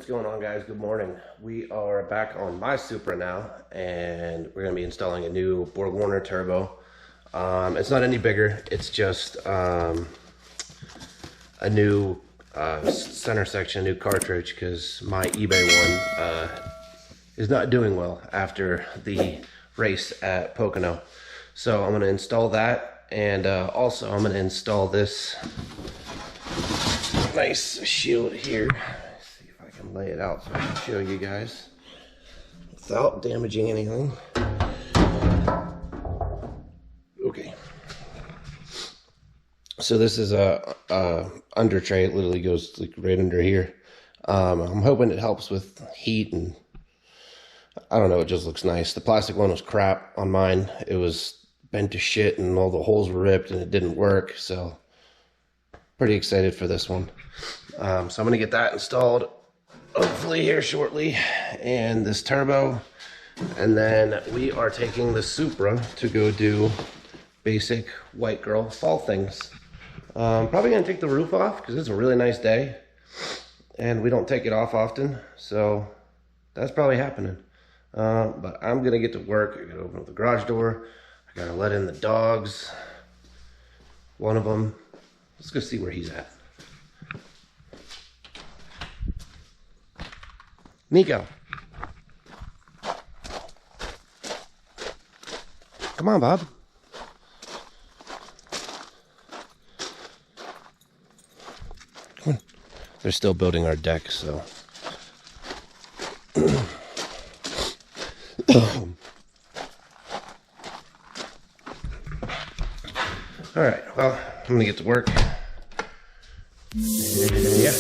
What's going on, guys? Good morning. We are back on my Supra now, and we're going to be installing a new BorgWarner turbo. It's not any bigger, it's just a new center section, new cartridge, because my eBay one is not doing well after the race at Pocono. So I'm going to install that, and also I'm going to install this nice shield here. Lay it out so I can show you guys without damaging anything. Okay, so this is a under tray. It literally goes like right under here. I'm hoping it helps with heat, and I don't know, it just looks nice. The plastic one was crap on mine. It was bent to shit and all the holes were ripped and it didn't work, so pretty excited for this one. So I'm gonna get that installed hopefully here shortly, and this turbo, and then we are taking the Supra to go do basic white girl fall things. Probably gonna take the roof off because it's a really nice day and we don't take it off often, so that's probably happening. But I'm gonna get to work. I gotta open up the garage door, I gotta let in the dogs, one of them. Let's go see where he's at. Nico, come on, Bob. Come on. They're still building our deck, so. All right, well, I'm gonna get to work. Yeah.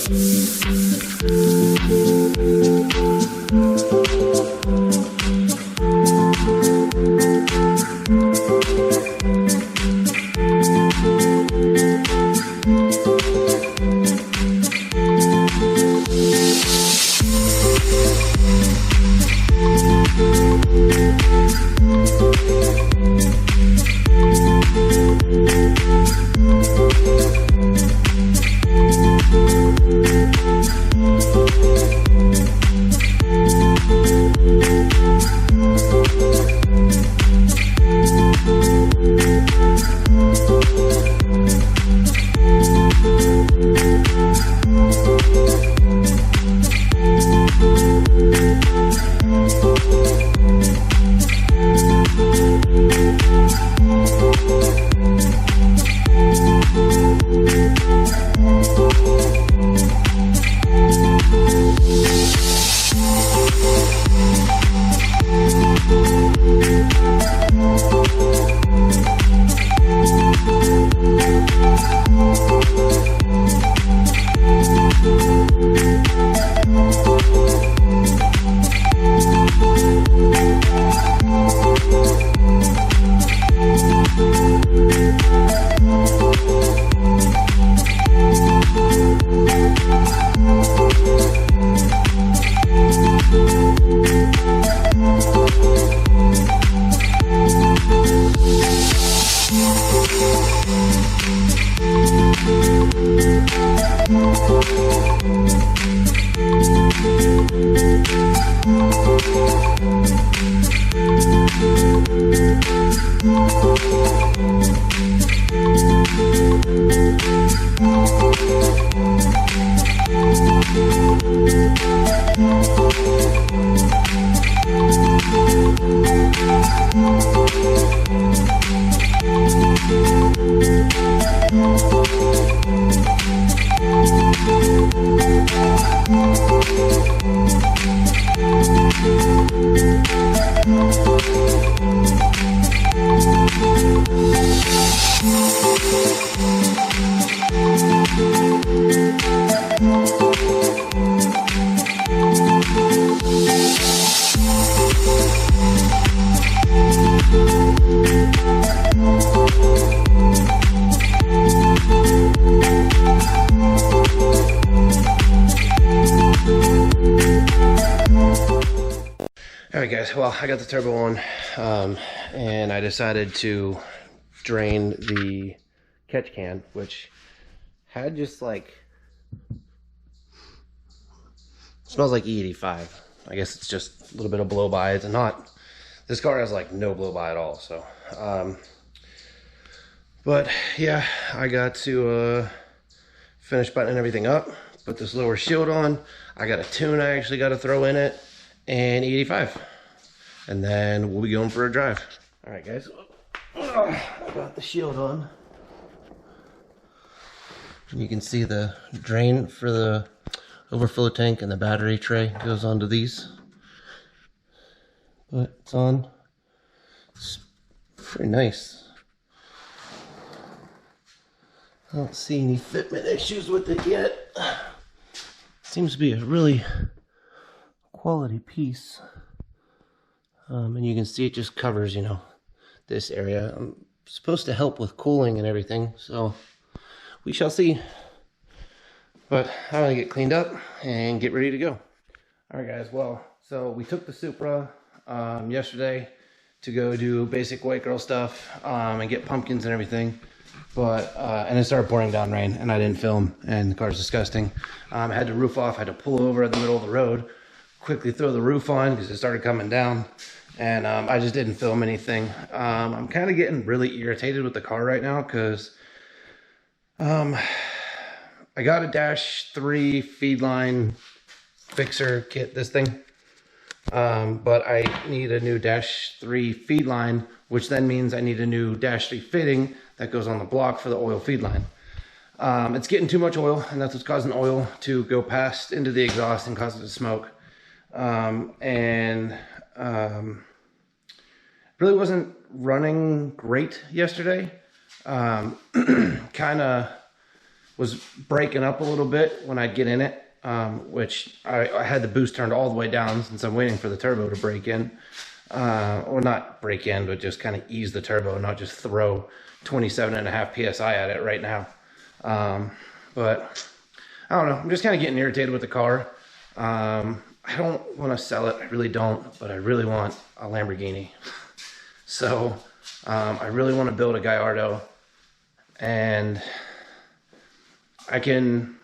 Alright guys, well, I got the turbo on, and I decided to drain the catch can, which had just like Smells like E85. I guess it's just a little bit of blow by. It's not, this car has like no blow by at all. So, but yeah, I got to finish buttoning everything up, put this lower shield on. I got a tune I actually got to throw in it, and E85. And then we'll be going for a drive. All right, guys. I got the shield on. You can see the drain for the overflow tank and the battery tray goes onto these. But it's on. It's pretty nice. I don't see any fitment issues with it yet. Seems to be a really quality piece. And you can see it just covers, you know, this area. I'm supposed to help with cooling and everything, so we shall see. But I'm gonna get cleaned up and get ready to go. All right, guys. Well, so we took the Supra yesterday to go do basic white girl stuff and get pumpkins and everything. But and it started pouring down rain, and I didn't film, and the car's disgusting. I had to roof off. I had to pull over in the middle of the road, quickly throw the roof on because it started coming down, and I just didn't film anything. I'm kind of getting really irritated with the car right now because I got a -3 feed line fixer kit, this thing, but I need a new -3 feed line, which then means I need a new -3 fitting that goes on the block for the oil feed line. It's getting too much oil, and that's what's causing oil to go past into the exhaust and cause it to smoke. Really wasn't running great yesterday. Kind of was breaking up a little bit when I'd get in it, which I had the boost turned all the way down since I'm waiting for the turbo to break in. Or not break in, but just kind of ease the turbo and not just throw 27.5 PSI at it right now. But I don't know, I'm just kind of getting irritated with the car. I don't want to sell it, I really don't, but I really want a Lamborghini. So I really want to build a Gallardo, and I can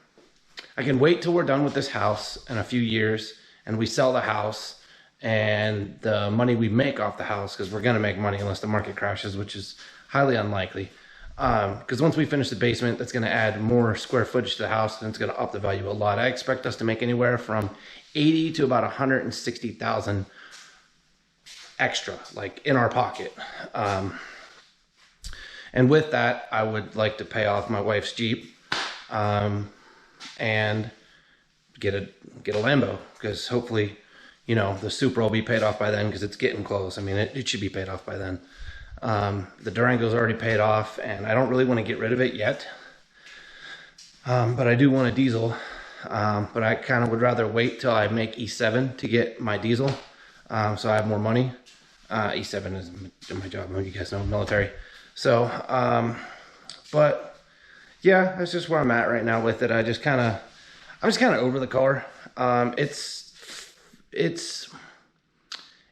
wait till we're done with this house in a few years and we sell the house, and the money we make off the house, because we're going to make money unless the market crashes, which is highly unlikely. Because once we finish the basement, that's going to add more square footage to the house, and it's going to up the value a lot. I expect us to make anywhere from 80 to about 160,000 extra, like in our pocket. And with that, I would like to pay off my wife's Jeep, and get a Lambo, because hopefully, you know, the Supra will be paid off by then, because it's getting close. I mean, it should be paid off by then. The Durango's already paid off, and I don't really want to get rid of it yet. But I do want a diesel. But I kind of would rather wait till I make E7 to get my diesel, so I have more money. E7 is my job, you guys know, military. So, but yeah, that's just where I'm at right now with it. I'm just kind of over the car.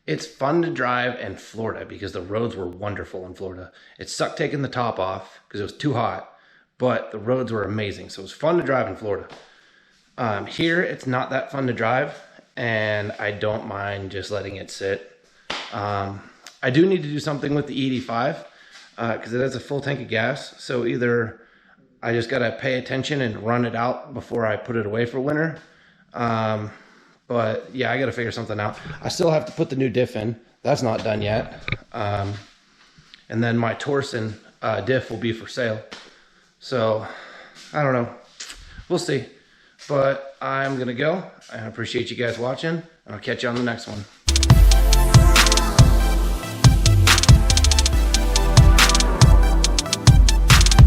It's fun to drive in Florida because the roads were wonderful in Florida. It sucked taking the top off because it was too hot, but the roads were amazing. So it was fun to drive in Florida. Here, it's not that fun to drive, and I don't mind just letting it sit. I do need to do something with the E85 because it has a full tank of gas. So either I just got to pay attention and run it out before I put it away for winter. But yeah, I got to figure something out. I still have to put the new diff in. That's not done yet. And then my Torsen diff will be for sale. So I don't know. We'll see. But I'm going to go. I appreciate you guys watching, and I'll catch you on the next one.